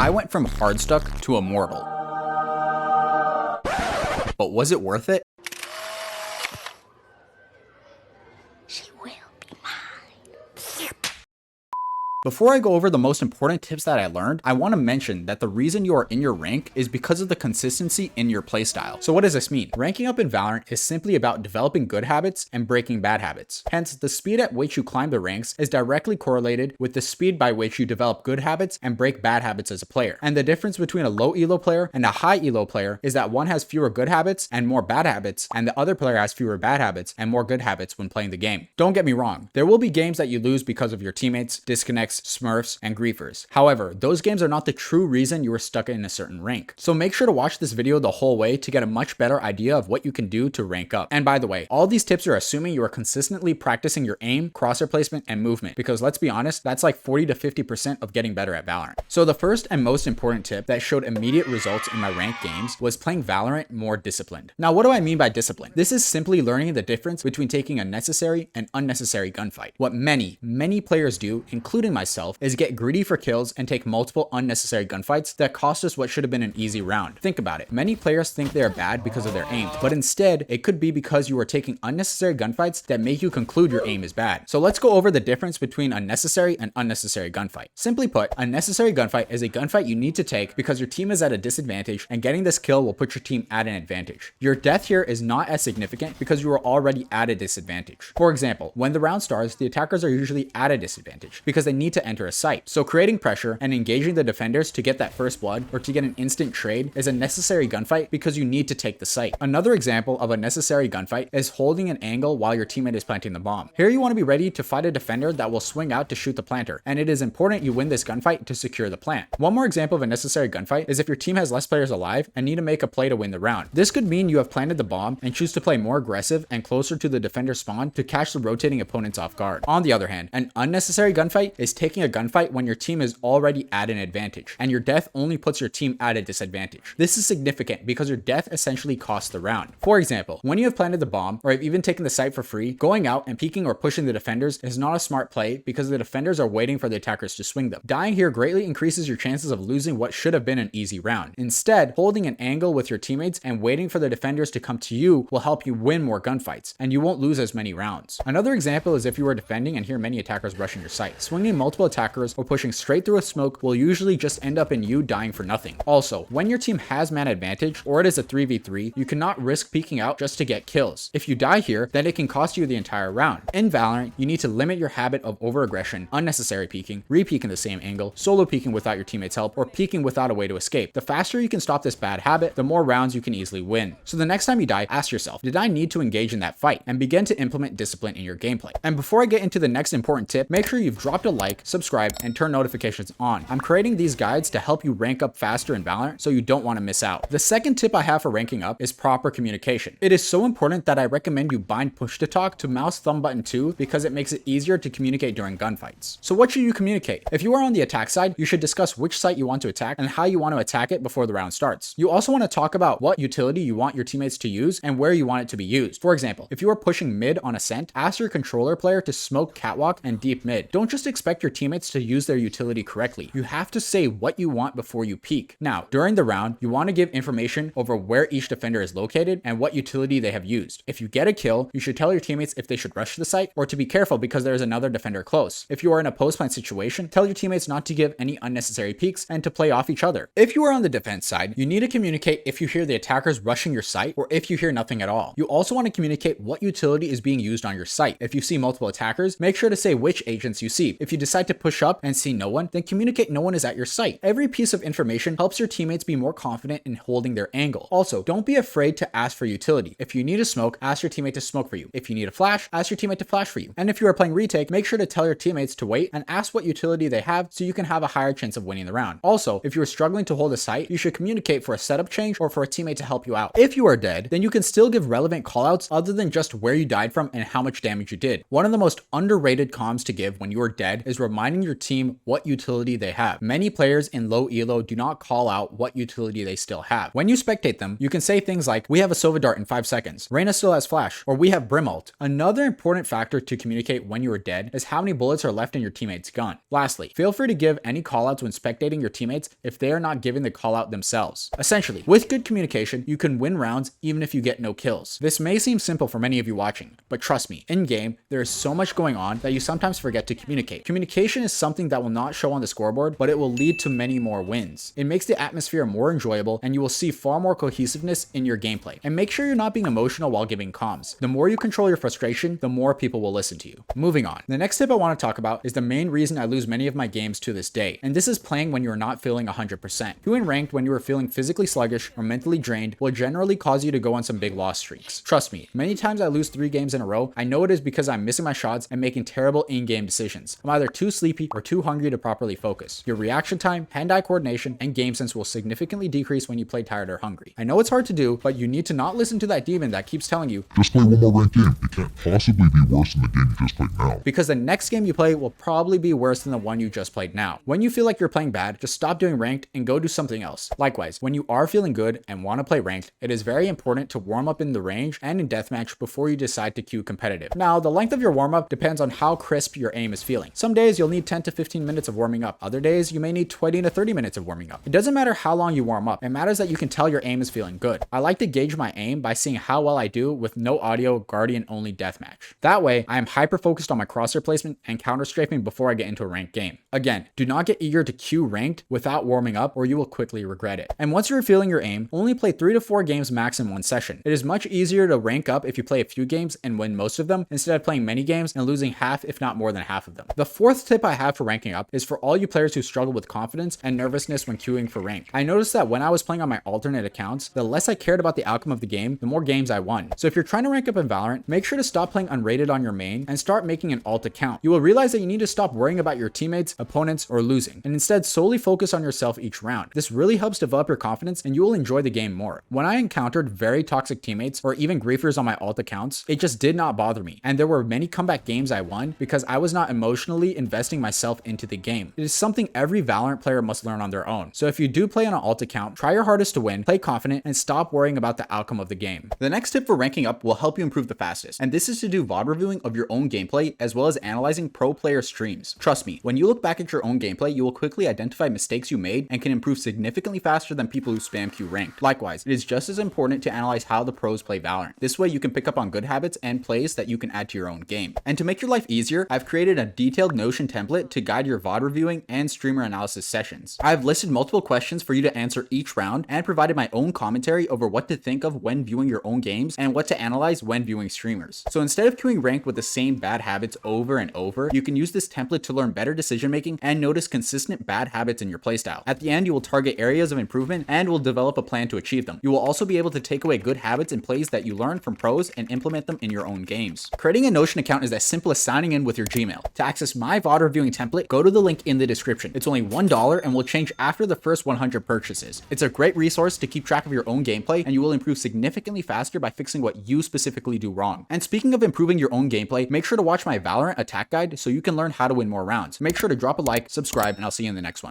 I went from HARDSTUCK to IMMORTAL. But was it worth it? She will be mine. Before I go over the most important tips that I learned, I want to mention that the reason you are in your rank is because of the consistency in your playstyle. So what does this mean? Ranking up in Valorant is simply about developing good habits and breaking bad habits. Hence, the speed at which you climb the ranks is directly correlated with the speed by which you develop good habits and break bad habits as a player. And the difference between a low elo player and a high elo player is that one has fewer good habits and more bad habits, and the other player has fewer bad habits and more good habits when playing the game. Don't get me wrong, there will be games that you lose because of your teammates, disconnects, smurfs, and griefers. However, those games are not the true reason you were stuck in a certain rank. So make sure to watch this video the whole way to get a much better idea of what you can do to rank up. And by the way, all these tips are assuming you are consistently practicing your aim, crosshair placement, and movement, because let's be honest, that's like 40 to 50% of getting better at Valorant. So the first and most important tip that showed immediate results in my ranked games was playing Valorant more disciplined. Now, what do I mean by discipline? This is simply learning the difference between taking a necessary and unnecessary gunfight. What many players do, including myself, is get greedy for kills and take multiple unnecessary gunfights that cost us what should have been an easy round. Think about it. Many players think they are bad because of their aim, but instead, it could be because you are taking unnecessary gunfights that make you conclude your aim is bad. So let's go over the difference between a necessary and unnecessary gunfight. Simply put, a necessary gunfight is a gunfight you need to take because your team is at a disadvantage, and getting this kill will put your team at an advantage. Your death here is not as significant because you are already at a disadvantage. For example, when the round starts, the attackers are usually at a disadvantage because they need to enter a site. So creating pressure and engaging the defenders to get that first blood or to get an instant trade is a necessary gunfight because you need to take the site. Another example of a necessary gunfight is holding an angle while your teammate is planting the bomb. Here you want to be ready to fight a defender that will swing out to shoot the planter, and it is important you win this gunfight to secure the plant. One more example of a necessary gunfight is if your team has less players alive and need to make a play to win the round. This could mean you have planted the bomb and choose to play more aggressive and closer to the defender's spawn to catch the rotating opponents off guard. On the other hand, an unnecessary gunfight is taking a gunfight when your team is already at an advantage, and your death only puts your team at a disadvantage. This is significant because your death essentially costs the round. For example, when you have planted the bomb or have even taken the site for free, going out and peeking or pushing the defenders is not a smart play because the defenders are waiting for the attackers to swing them. Dying here greatly increases your chances of losing what should have been an easy round. Instead, holding an angle with your teammates and waiting for the defenders to come to you will help you win more gunfights, and you won't lose as many rounds. Another example is if you are defending and hear many attackers rushing your site. Swinging multiple attackers or pushing straight through a smoke will usually just end up in you dying for nothing. Also, when your team has man advantage or it is a 3v3, you cannot risk peeking out just to get kills. If you die here, then it can cost you the entire round. In Valorant, you need to limit your habit of over-aggression, unnecessary peeking, re-peeking the same angle, solo peeking without your teammates' help, or peeking without a way to escape. The faster you can stop this bad habit, the more rounds you can easily win. So the next time you die, ask yourself, did I need to engage in that fight? And begin to implement discipline in your gameplay. And before I get into the next important tip, make sure you've dropped a like, subscribe, and turn notifications on. I'm creating these guides to help you rank up faster in Valorant, so you don't want to miss out. The second tip I have for ranking up is proper communication. It is so important that I recommend you bind push to talk to mouse thumb button 2 because it makes it easier to communicate during gunfights. So what should you communicate? If you are on the attack side, you should discuss which site you want to attack and how you want to attack it before the round starts. You also want to talk about what utility you want your teammates to use and where you want it to be used. For example, if you are pushing mid on ascent, ask your controller player to smoke catwalk and deep mid. Don't just expect your teammates to use their utility correctly. You have to say what you want before you peek. Now, during the round, you want to give information over where each defender is located and what utility they have used. If you get a kill, you should tell your teammates if they should rush the site or to be careful because there is another defender close. If you are in a post-plant situation, tell your teammates not to give any unnecessary peeks and to play off each other. If you are on the defense side, you need to communicate if you hear the attackers rushing your site or if you hear nothing at all. You also want to communicate what utility is being used on your site. If you see multiple attackers, make sure to say which agents you see. If you decide to push up and see no one, then communicate no one is at your site. Every piece of information helps your teammates be more confident in holding their angle. Also, don't be afraid to ask for utility. If you need a smoke, ask your teammate to smoke for you. If you need a flash, ask your teammate to flash for you. And if you are playing retake, make sure to tell your teammates to wait and ask what utility they have so you can have a higher chance of winning the round. Also, if you are struggling to hold a site, you should communicate for a setup change or for a teammate to help you out. If you are dead, then you can still give relevant callouts other than just where you died from and how much damage you did. One of the most underrated comms to give when you are dead is reminding your team what utility they have. Many players in low elo do not call out what utility they still have. When you spectate them, you can say things like, we have a Sova Dart in 5 seconds, Reyna still has flash, or we have Brim ult. Another important factor to communicate when you are dead is how many bullets are left in your teammate's gun. Lastly, feel free to give any callouts when spectating your teammates if they are not giving the callout themselves. Essentially, with good communication, you can win rounds even if you get no kills. This may seem simple for many of you watching, but trust me, in game, there is so much going on that you sometimes forget to communicate. Communication is something that will not show on the scoreboard, but it will lead to many more wins. It makes the atmosphere more enjoyable, and you will see far more cohesiveness in your gameplay. And make sure you're not being emotional while giving comms. The more you control your frustration, the more people will listen to you. Moving on. The next tip I want to talk about is the main reason I lose many of my games to this day, and this is playing when you are not feeling 100%. Queuing ranked when you are feeling physically sluggish or mentally drained will generally cause you to go on some big loss streaks. Trust me, many times I lose 3 games in a row, I know it is because I'm missing my shots and making terrible in-game decisions. I'm either too sleepy or too hungry to properly focus. Your reaction time, hand-eye coordination, and game sense will significantly decrease when you play tired or hungry. I know it's hard to do, but you need to not listen to that demon that keeps telling you, just play one more ranked game. It can't possibly be worse than the game you just played now. Because the next game you play will probably be worse than the one you just played now. When you feel like you're playing bad, just stop doing ranked and go do something else. Likewise, when you are feeling good and want to play ranked, it is very important to warm up in the range and in deathmatch before you decide to queue competitive. Now, the length of your warm-up depends on how crisp your aim is feeling. Some days you'll need 10 to 15 minutes of warming up. Other days you may need 20 to 30 minutes of warming up. It doesn't matter how long you warm up. It matters that you can tell your aim is feeling good. I like to gauge my aim by seeing how well I do with no audio Guardian only deathmatch. That way, I am hyper focused on my crosshair placement and counter strafing before I get into a ranked game. Again, do not get eager to queue ranked without warming up or you will quickly regret it. And once you're feeling your aim, only play 3 to 4 games max in one session. It is much easier to rank up if you play a few games and win most of them instead of playing many games and losing half if not more than half of them. The fourth tip I have for ranking up is for all you players who struggle with confidence and nervousness when queuing for rank. I noticed that when I was playing on my alternate accounts, the less I cared about the outcome of the game, the more games I won. So if you're trying to rank up in Valorant, make sure to stop playing unrated on your main and start making an alt account. You will realize that you need to stop worrying about your teammates, opponents, or losing, and instead solely focus on yourself each round. This really helps develop your confidence and you will enjoy the game more. When I encountered very toxic teammates or even griefers on my alt accounts, it just did not bother me. And there were many comeback games I won because I was not emotionally investing myself into the game. It is something every Valorant player must learn on their own. So if you do play on an alt account, try your hardest to win, play confident, and stop worrying about the outcome of the game. The next tip for ranking up will help you improve the fastest, and this is to do VOD reviewing of your own gameplay as well as analyzing pro player streams. Trust me, when you look back at your own gameplay, you will quickly identify mistakes you made and can improve significantly faster than people who spam queue ranked. Likewise, it is just as important to analyze how the pros play Valorant. This way you can pick up on good habits and plays that you can add to your own game. And to make your life easier, I've created a detailed Notion template to guide your VOD reviewing and streamer analysis sessions. I've listed multiple questions for you to answer each round and provided my own commentary over what to think of when viewing your own games and what to analyze when viewing streamers. So instead of queuing ranked with the same bad habits over and over, you can use this template to learn better decision making and notice consistent bad habits in your playstyle. At the end, you will target areas of improvement and will develop a plan to achieve them. You will also be able to take away good habits and plays that you learn from pros and implement them in your own games. Creating a Notion account is as simple as signing in with your Gmail. To access my VOD reviewing template, go to the link in the description. It's only $1 and will change after the first 100 purchases. It's a great resource to keep track of your own gameplay, and you will improve significantly faster by fixing what you specifically do wrong. And speaking of improving your own gameplay, make sure to watch my Valorant attack guide so you can learn how to win more rounds. Make sure to drop a like, subscribe, and I'll see you in the next one.